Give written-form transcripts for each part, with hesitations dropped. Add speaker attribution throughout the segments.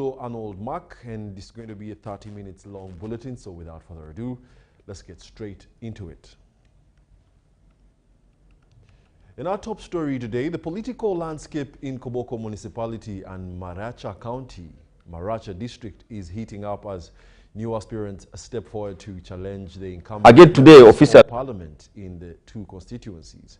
Speaker 1: Ogulo Arnold Mark, and this is going to be a 30 minutes long bulletin. So without further ado, let's get straight into it. In our top story today, the political landscape in Koboko Municipality and Maracha County, Maracha District, is heating up as new aspirants step forward to challenge the incumbent
Speaker 2: again today, official
Speaker 1: parliament in the two constituencies.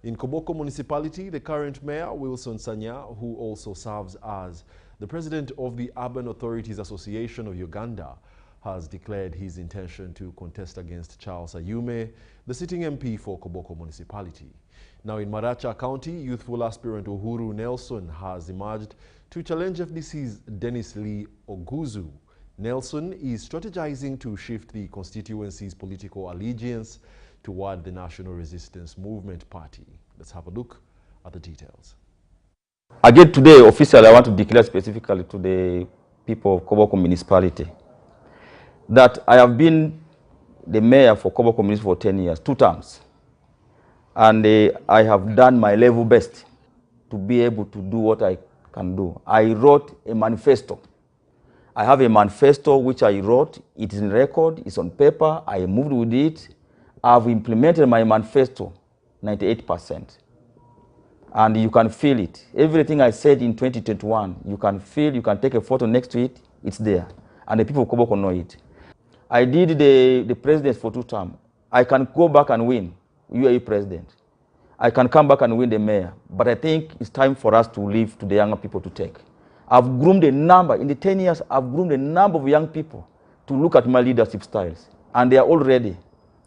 Speaker 1: In Koboko Municipality, the current mayor, Wilson Sanya, who also serves as the president of the Urban Authorities Association of Uganda, has declared his intention to contest against Charles Ayume, the sitting MP for Koboko Municipality. Now in Maracha County, youthful aspirant Uhuru Nelson has emerged to challenge FDC's Dennis Lee Oguzu. Nelson is strategizing to shift the constituency's political allegiance toward the National Resistance Movement Party. Let's have a look at the details.
Speaker 2: Again today, officially, I want to declare specifically to the people of Koboko Municipality that I have been the mayor for Koboko Municipality for 10 years, 2 terms. And I have done my level best to be able to do what I can do. I wrote a manifesto. I have a manifesto which I wrote. It is in record, it's on paper, I moved with it. I've implemented my manifesto 98%. And you can feel it. Everything I said in 2021, you can feel, you can take a photo next to it, it's there. And the people of Koboko know it. I did the president for 2 terms. I can go back and win UAE president. I can come back and win the mayor. But I think it's time for us to leave to the younger people to take. I've groomed a number, in the 10 years, I've groomed a number of young people to look at my leadership styles. And they are all ready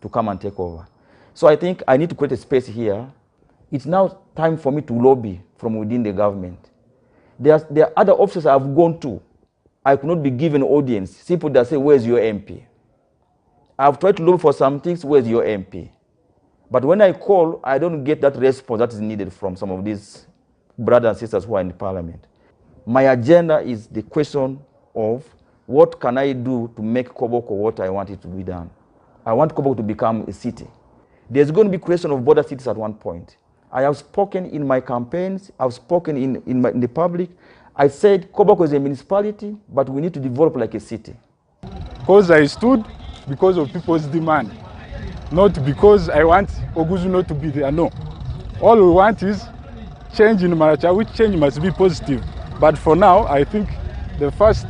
Speaker 2: to come and take over. So I think I need to create a space here. It's now time for me to lobby from within the government. There are other offices I've gone to. I could not be given audience. Simple that say, where's your MP? I've tried to look for some things, where's your MP? But when I call, I don't get that response that is needed from some of these brothers and sisters who are in the parliament. My agenda is the question of what can I do to make Koboko what I want it to be done. I want Koboko to become a city. There's going to be question of border cities at one point. I have spoken in my campaigns, I've spoken in the public. I said Koboko is a municipality, but we need to develop like a city.
Speaker 3: Because I stood because of people's demand, not because I want Oguzu not to be there, no. All we want is change in Maracha, which change must be positive. But for now, I think the first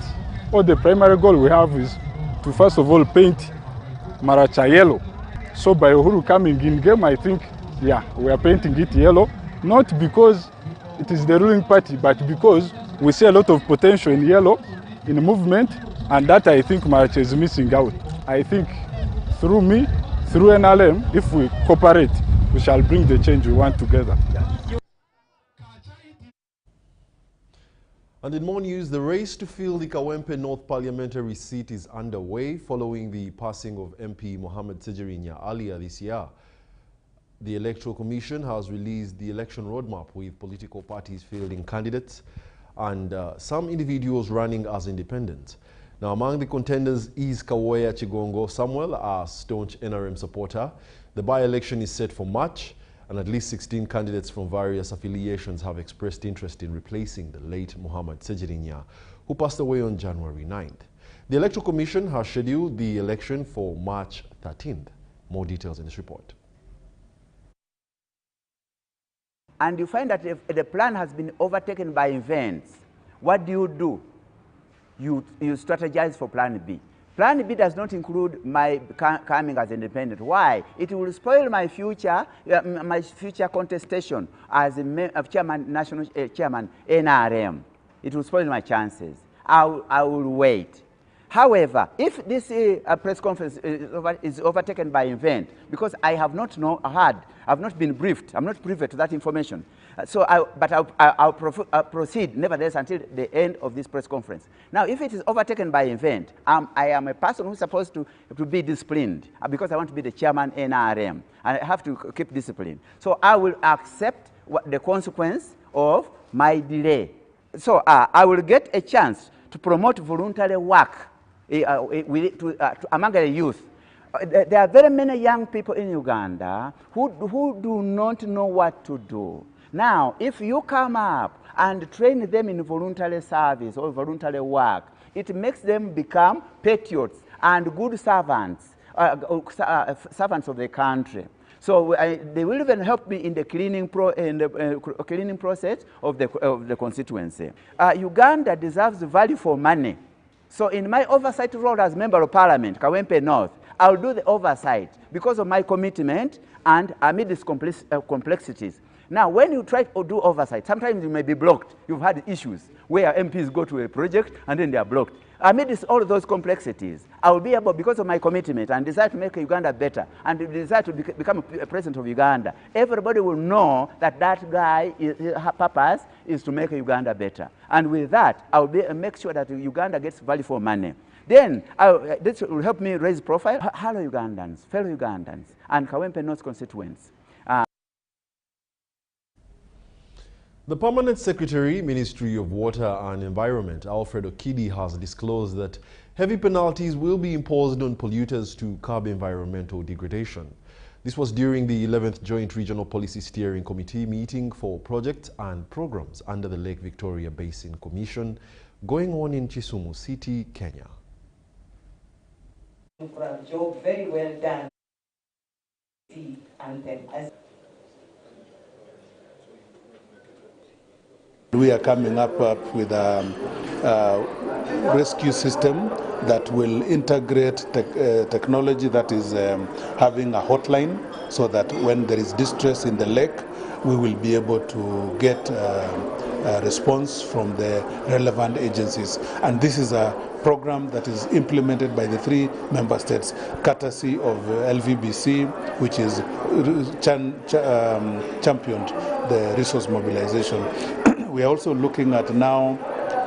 Speaker 3: or the primary goal we have is to first of all paint Maracha yellow. So by Uhuru coming in game, I think, yeah, we are painting it yellow, not because it is the ruling party, but because we see a lot of potential in yellow, in movement, and that I think Maracha is missing out. I think through me, through NLM, if we cooperate, we shall bring the change we want together.
Speaker 1: And in more news, the race to fill the Kawempe North parliamentary seat is underway following the passing of MP Mohamed Sejerinya earlier this year. The Electoral Commission has released the election roadmap with political parties fielding candidates and some individuals running as independents. Now, among the contenders is Kaweya Chigongo Samuel, a staunch NRM supporter. The by-election is set for March, and at least 16 candidates from various affiliations have expressed interest in replacing the late Mohamed Sejerinya, who passed away on January 9th. The Electoral Commission has scheduled the election for March 13th. More details in this report.
Speaker 4: And you find that if the plan has been overtaken by events, what do? You strategize for plan B. Plan B does not include my coming as independent. Why? It will spoil my future contestation as a chairman, national chairman, NRM. It will spoil my chances. I will wait. However, if this press conference is overtaken by event, because I have not I've not been briefed, I'm not privy to that information. I'll proceed nevertheless until the end of this press conference. Now, if it is overtaken by event, I am a person who's supposed to be disciplined because I want to be the chairman NRM, and I have to keep discipline. So I will accept the consequence of my delay. So I will get a chance to promote voluntary work among the youth. There are very many young people in Uganda who do not know what to do. Now, if you come up and train them in voluntary service or voluntary work. It makes them become patriots and good servants, servants of the country. So they will even help me in the cleaning, cleaning process of the constituency. Uganda deserves value for money. So in my oversight role as Member of Parliament, Kawempe North, I'll do the oversight because of my commitment and amid these complexities. Now, when you try to do oversight, sometimes you may be blocked. You've had issues where MPs go to a project and then they are blocked. Amidst all those complexities, I will be able, because of my commitment and desire to make Uganda better and the desire to become a president of Uganda, everybody will know that that guy, his purpose is to make Uganda better. And with that, I will make sure that Uganda gets value for money. Then, this will help me raise profile. Hello Ugandans, fellow Ugandans, and Kawempe North constituents.
Speaker 1: The Permanent Secretary, Ministry of Water and Environment, Alfred Okidi, has disclosed that heavy penalties will be imposed on polluters to curb environmental degradation. This was during the 11th Joint Regional Policy Steering Committee meeting for projects and programs under the Lake Victoria Basin Commission going on in Kisumu City, Kenya.
Speaker 5: For a job very well done. And then as
Speaker 6: we are coming up with a rescue system that will integrate technology that is having a hotline, so that when there is distress in the lake, we will be able to get a response from the relevant agencies. And this is a program that is implemented by the 3 member states, courtesy of LVBC, which is championed the resource mobilization. We are also looking at now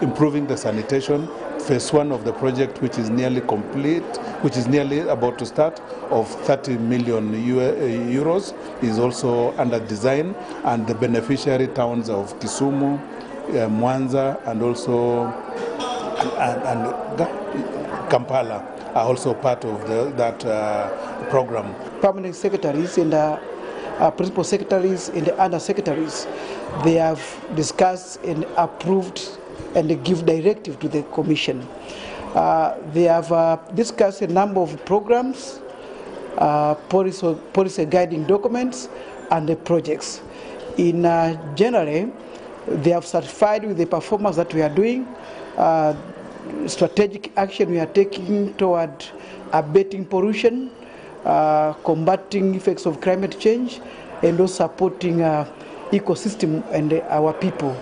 Speaker 6: improving the sanitation. Phase 1 of the project, which is nearly complete, which is nearly about to start, of 30 million euros, is also under design, and the beneficiary towns of Kisumu, Mwanza, and also Kampala are also part of that program.
Speaker 7: Permanent secretaries and principal secretaries and the under secretaries, they have discussed and approved and they give directive to the Commission. They have discussed a number of programs, policy guiding documents, and the projects. In general, they have certified with the performance that we are doing, strategic action we are taking toward abating pollution, combating effects of climate change, and also supporting ecosystem and our people.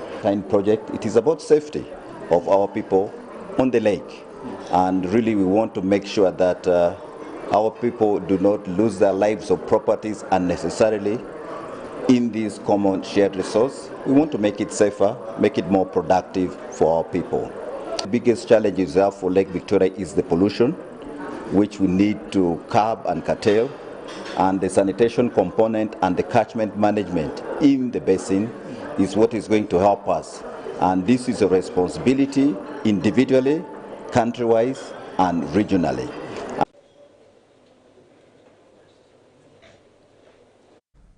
Speaker 8: Project, it is about safety of our people on the lake, and really we want to make sure that our people do not lose their lives or properties unnecessarily in this common shared resource. We want to make it safer, make it more productive for our people. The biggest challenge is for Lake Victoria is the pollution, which we need to curb and curtail, and the sanitation component and the catchment management in the basin is what is going to help us. And this is a responsibility individually, country-wise, and regionally.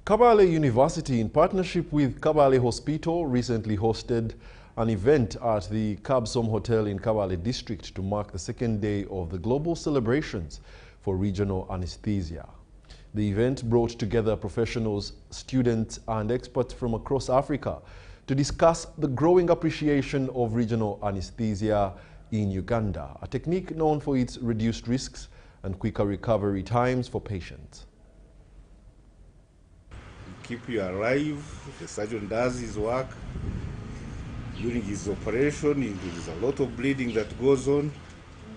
Speaker 1: Kabale University, in partnership with Kabale Hospital, recently hosted an event at the Kabsom Hotel in Kabale District to mark the second day of the global celebrations for regional anesthesia. The event brought together professionals, students, and experts from across Africa to discuss the growing appreciation of regional anesthesia in Uganda, a technique known for its reduced risks and quicker recovery times for patients.
Speaker 9: Keep you alive, the surgeon does his work. During his operation, there is a lot of bleeding that goes on.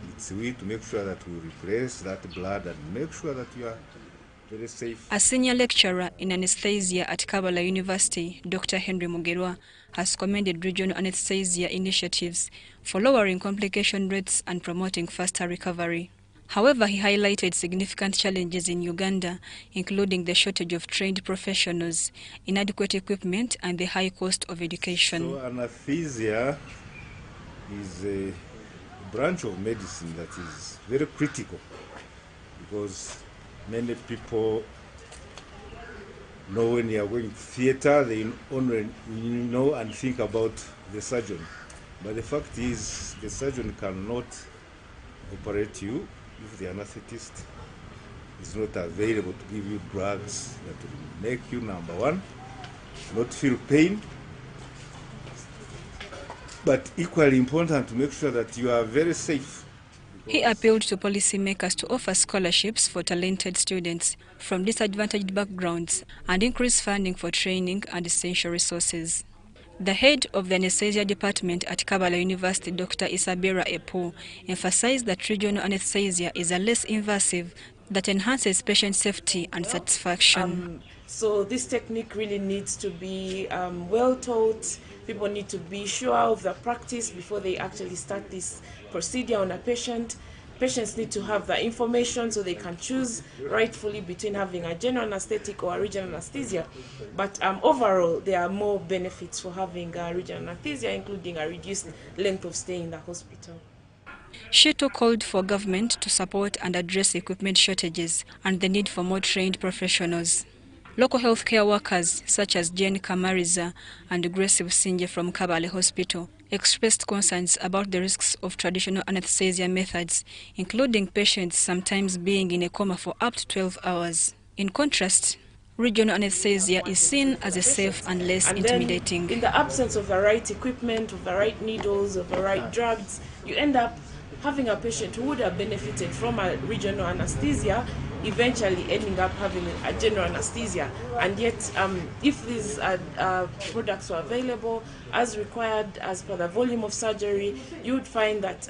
Speaker 9: It's we to make sure that we replace that blood and make sure that you are very safe.
Speaker 10: A senior lecturer in anesthesia at Kabale University, Dr. Henry Mugerwa, has commended regional anesthesia initiatives for lowering complication rates and promoting faster recovery. However, he highlighted significant challenges in Uganda, including the shortage of trained professionals, inadequate equipment, and the high cost of education.
Speaker 9: So anesthesia is a branch of medicine that is very critical, because many people know when you are going to theater, they only know and think about the surgeon. But the fact is, the surgeon cannot operate you if the anesthetist is not available to give you drugs that will make you, number one, not feel pain, but equally important to make sure that you are very safe.
Speaker 10: He appealed to policymakers to offer scholarships for talented students from disadvantaged backgrounds and increase funding for training and essential resources. The head of the anesthesia department at Kabbalah University, Dr. Isabira Epo, emphasized that regional anesthesia is a less invasive that enhances patient safety and satisfaction.
Speaker 11: So this technique really needs to be well taught. People need to be sure of the practice before they actually start this procedure on a patient. Patients need to have the information so they can choose rightfully between having a general anesthetic or a regional anesthesia. But overall, there are more benefits for having a regional anesthesia, including a reduced length of stay in the hospital.
Speaker 10: She too called for government to support and address equipment shortages and the need for more trained professionals. Local healthcare workers such as Jane Kamariza and Grace Businje from Kabale Hospital expressed concerns about the risks of traditional anesthesia methods, including patients sometimes being in a coma for up to 12 hours. In contrast, regional anesthesia is seen as a safe and less intimidating.
Speaker 11: In the absence of the right equipment, of the right needles, of the right drugs, you end up having a patient who would have benefited from a regional anesthesia eventually ending up having a general anesthesia. And yet, if these products were available as required as per the volume of surgery, you would find that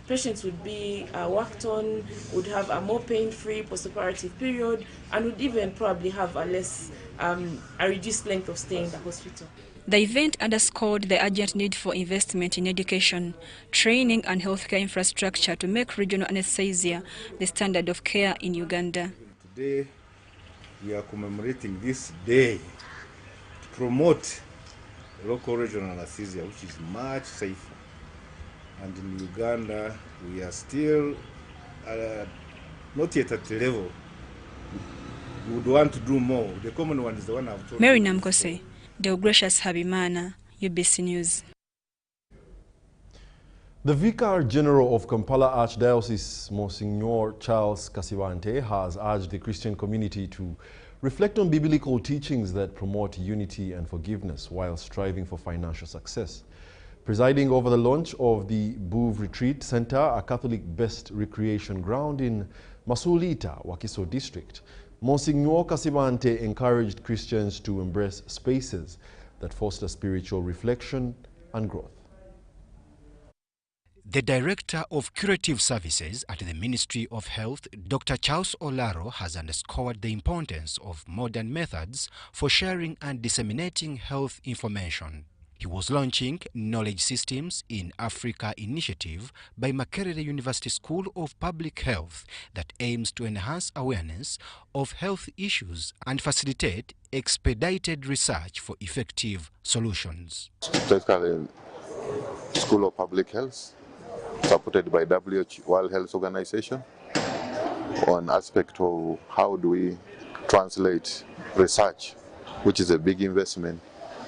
Speaker 11: patients would be worked on, would have a more pain-free postoperative period, and would even probably have a reduced length of stay in the hospital.
Speaker 10: The event underscored the urgent need for investment in education, training and healthcare infrastructure to make regional anesthesia the standard of care in Uganda.
Speaker 9: Today, we are commemorating this day to promote local regional anesthesia, which is much safer. And in Uganda, we are still not yet at the level. We would want to do more. The common one is the one I've told you.
Speaker 10: Mary Namkose, Deogratius Habimana, UBC News.
Speaker 1: The Vicar General of Kampala Archdiocese, Monsignor Charles Kawempe, has urged the Christian community to reflect on biblical teachings that promote unity and forgiveness while striving for financial success. Presiding over the launch of the Bouv Retreat Center, a Catholic-based recreation ground in Masulita, Wakiso District, Monsignor Kawempe encouraged Christians to embrace spaces that foster spiritual reflection and growth.
Speaker 12: The Director of Curative Services at the Ministry of Health, Dr. Charles Olaro, has underscored the importance of modern methods for sharing and disseminating health information. He was launching Knowledge Systems in Africa initiative by Makerere University School of Public Health that aims to enhance awareness of health issues and facilitate expedited research for effective solutions.
Speaker 13: Specifically, School of Public Health, supported by WHO, World Health Organization, on aspect of how do we translate research, which is a big investment,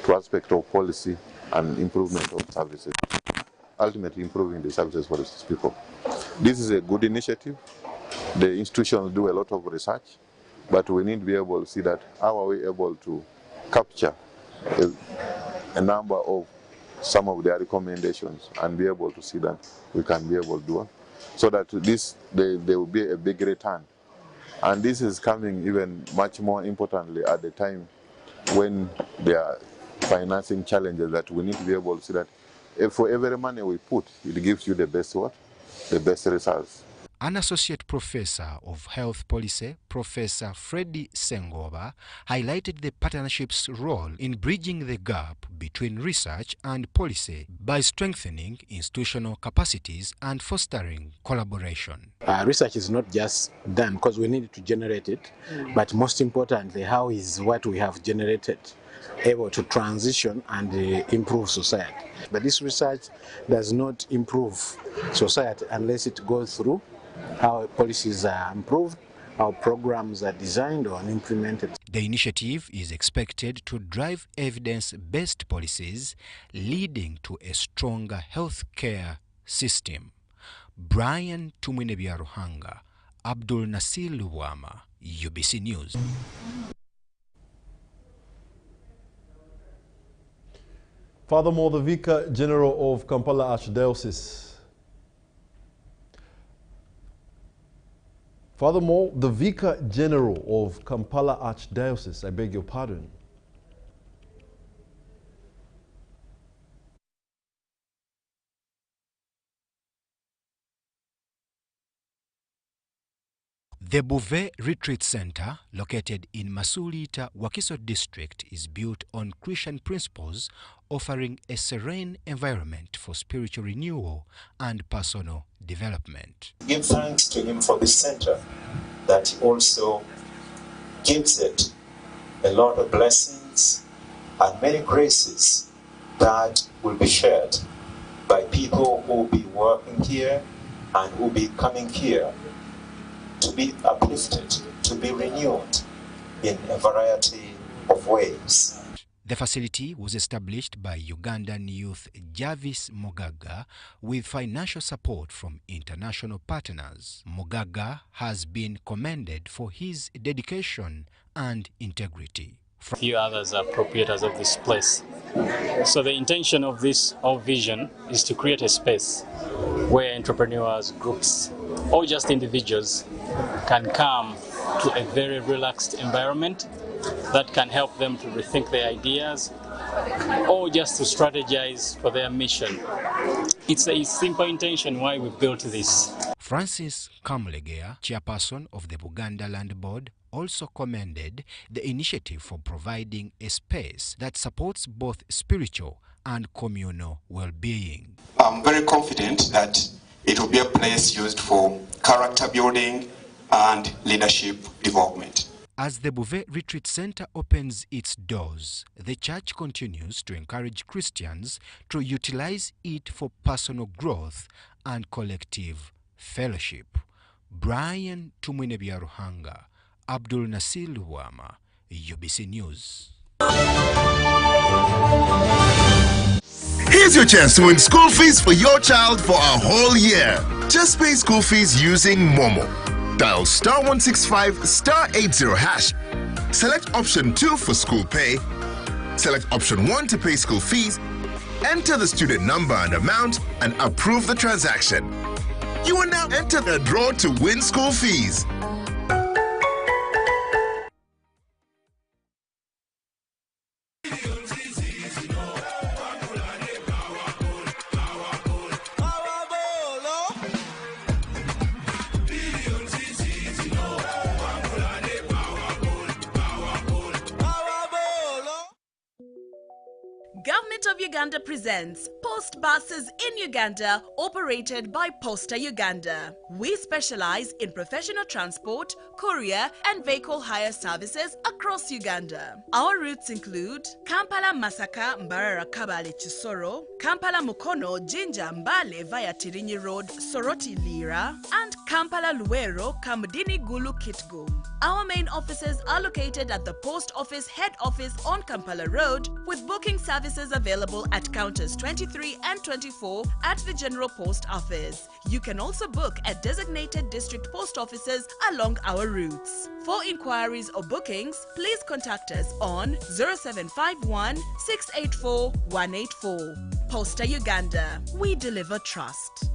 Speaker 13: to aspect of policy and improvement of services, ultimately improving the services for these people. This is a good initiative. The institutions do a lot of research, but we need to be able to see that how are we able to capture a number of some of their recommendations and be able to see that we can be able to do it, so that there will be a big return. And this is coming even much more importantly at the time when there are financing challenges, that we need to be able to see that if for every money we put, it gives you the best what? The best results.
Speaker 12: An Associate Professor of Health Policy, Professor Freddie Sengoba, highlighted the partnership's role in bridging the gap between research and policy by strengthening institutional capacities and fostering collaboration.
Speaker 14: Research is not just done because we need to generate it, but most importantly, how is what we have generated able to transition and improve society. But this research does not improve society unless it goes through how policies are improved, how programs are designed or implemented.
Speaker 12: The initiative is expected to drive evidence-based policies leading to a stronger healthcare system. Brian Tumwinebiaruhanga, Abdul Nasir Luwama, UBC News.
Speaker 1: Furthermore, the Vicar General of Kampala Archdiocese the Vicar General of Kampala Archdiocese, I beg your pardon,
Speaker 12: The Bouvet Retreat Center, located in Masulita, Wakiso District, is built on Christian principles, offering a serene environment for spiritual renewal and personal development.
Speaker 15: Give thanks to him for this center, that he also gives it a lot of blessings and many graces that will be shared by people who will be working here and who will be coming here to be uplifted, to be renewed in a variety of ways.
Speaker 12: The facility was established by Ugandan youth Jarvis Mugaga with financial support from international partners. Mugaga has been commended for his dedication and integrity.
Speaker 16: Few others are proprietors of this place. So the intention of this whole vision is to create a space where entrepreneurs, groups, or just individuals can come to a very relaxed environment that can help them to rethink their ideas or just to strategize for their mission. It's a simple intention why we built this.
Speaker 12: Francis Kamulegea, chairperson of the Buganda Land Board, also commended the initiative for providing a space that supports both spiritual and communal well-being.
Speaker 17: I'm very confident that it will be a place used for character building and leadership development.
Speaker 12: As the Bouvet Retreat Center opens its doors, the church continues to encourage Christians to utilize it for personal growth and collective fellowship. Brian Tumwinebiaruhanga, Abdul Nasir Luwama, UBC News.
Speaker 18: Here's your chance to win school fees for your child for a whole year. Just pay school fees using Momo. Dial *165 *80#. Select option 2 for school pay. Select option 1 to pay school fees. Enter the student number and amount and approve the transaction. You will now enter the draw to win school fees.
Speaker 19: Government of Uganda presents Post Buses in Uganda, operated by Posta Uganda. We specialize in professional transport, courier and vehicle hire services across Uganda. Our routes include Kampala Masaka Mbarara Kabale Chisoro, Kampala Mukono Jinja Mbale via Tirinyi Road Soroti Lira, and Kampala Luwero Kamudini Gulu Kitgum. Our main offices are located at the Post Office Head Office on Kampala Road, with booking services available at counters 23 and 24 at the General Post Office. You can also book at designated district post offices along our routes. For inquiries or bookings, please contact us on 0751 684 184. Posta Uganda. We deliver trust.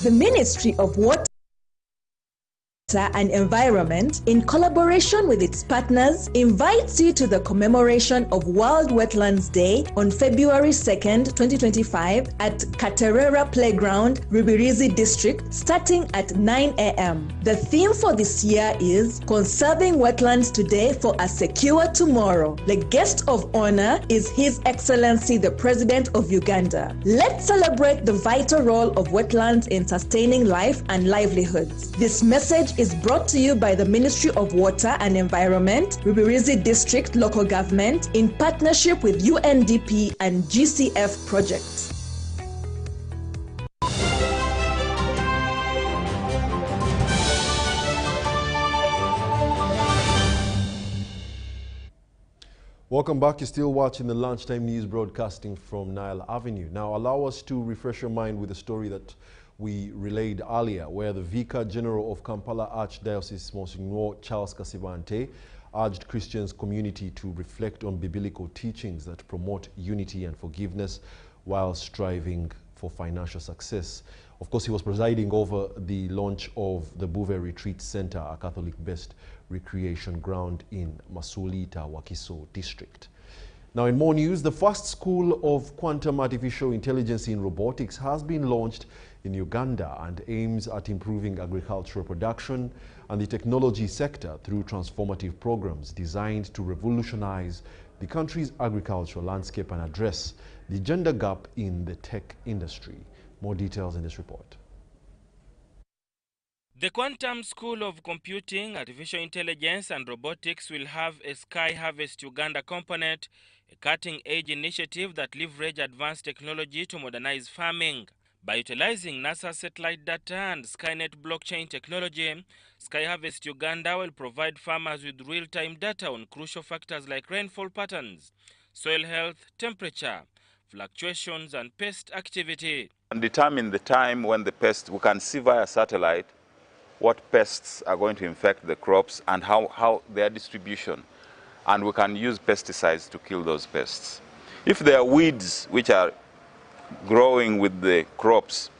Speaker 20: The Ministry of Water and Environment, in collaboration with its partners, invites you to the commemoration of World Wetlands Day on February 2nd, 2025 at Katerera Playground, Rubirizi District, starting at 9 a.m. The theme for this year is Conserving Wetlands Today for a Secure Tomorrow. The guest of honor is His Excellency the President of Uganda. Let's celebrate the vital role of wetlands in sustaining life and livelihoods. This message is brought to you by the Ministry of Water and Environment, Rubirizi District Local Government, in partnership with UNDP and GCF Projects.
Speaker 1: Welcome back. You're still watching the Lunchtime News broadcasting from Nile Avenue. Now, allow us to refresh your mind with a story that we relayed earlier, where the Vicar General of Kampala Archdiocese, Monsignor Charles Kasibante, urged Christians community to reflect on biblical teachings that promote unity and forgiveness while striving for financial success. Of course, he was presiding over the launch of the Buve Retreat Center, a Catholic-based recreation ground in Masulita, Wakiso district. Now, in more news, the first school of quantum artificial intelligence in robotics has been launched in Uganda and aims at improving agricultural production and the technology sector through transformative programs designed to revolutionize the country's agricultural landscape and address the gender gap in the tech industry. More details in this report.
Speaker 21: The Quantum School of Computing, Artificial Intelligence and Robotics will have a Sky Harvest Uganda component, a cutting-edge initiative that leverages advanced technology to modernize farming. By utilizing NASA satellite data and Skynet blockchain technology, Sky Harvest Uganda will provide farmers with real-time data on crucial factors like rainfall patterns, soil health, temperature, fluctuations and pest activity.
Speaker 22: And determine the time when the pests, we can see via satellite what pests are going to infect the crops and how their distribution. And we can use pesticides to kill those pests. If there are weeds which are growing with the crops,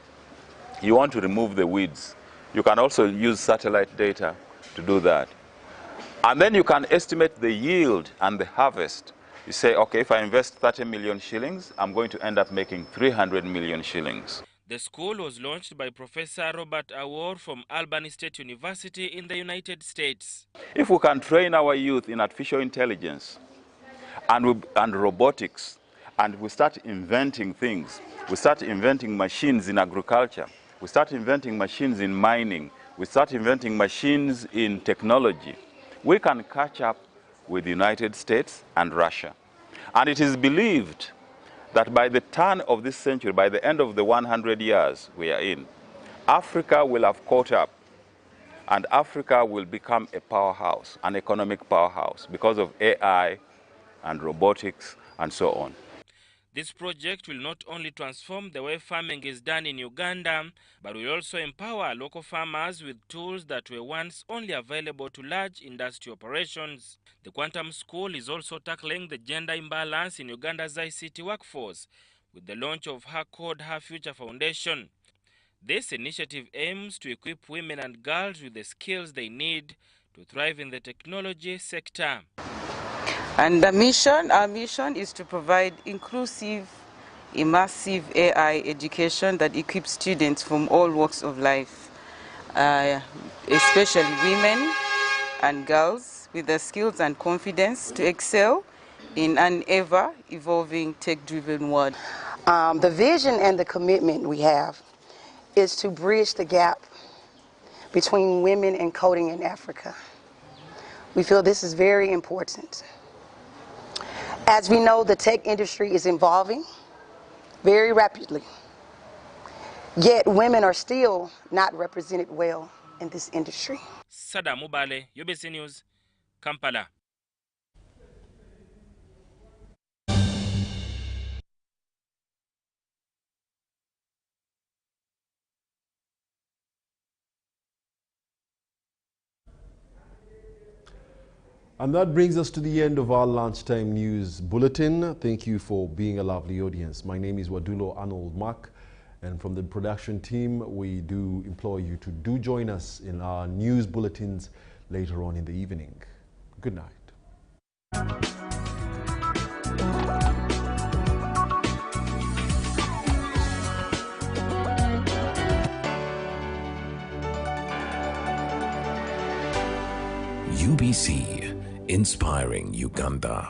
Speaker 22: you want to remove the weeds. You can also use satellite data to do that. And then you can estimate the yield and the harvest. You say, okay, if I invest 30 million shillings, I'm going to end up making 300 million shillings.
Speaker 21: The school was launched by Professor Robert Awor from Albany State University in the United States.
Speaker 22: If we can train our youth in artificial intelligence and robotics, and we start inventing things, we start inventing machines in agriculture, we start inventing machines in mining, we start inventing machines in technology, we can catch up with the United States and Russia. And it is believed that by the turn of this century, by the end of the 100 years we are in, Africa will have caught up, and Africa will become a powerhouse, an economic powerhouse, because of AI and robotics and so on.
Speaker 21: This project will not only transform the way farming is done in Uganda, but will also empower local farmers with tools that were once only available to large industry operations. The Quantum School is also tackling the gender imbalance in Uganda's ICT workforce with the launch of Her Code, Her Future Foundation. This initiative aims to equip women and girls with the skills they need to thrive in the technology sector.
Speaker 23: And our mission is to provide inclusive, immersive AI education that equips students from all walks of life, especially women and girls, with the skills and confidence to excel in an ever-evolving tech-driven world.
Speaker 24: The vision and the commitment we have is to bridge the gap between women and coding in Africa. We feel this is very important. As we know, the tech industry is evolving very rapidly, yet women are still not represented well in this industry.
Speaker 21: Sada Mubale, Ubc News, Kampala.
Speaker 1: And that brings us to the end of our Lunchtime News Bulletin. Thank you for being a lovely audience. My name is Wadulo Arnold Mark, and from the production team, we do implore you to join us in our news bulletins later on in the evening. Good night.
Speaker 25: UBC, inspiring Uganda.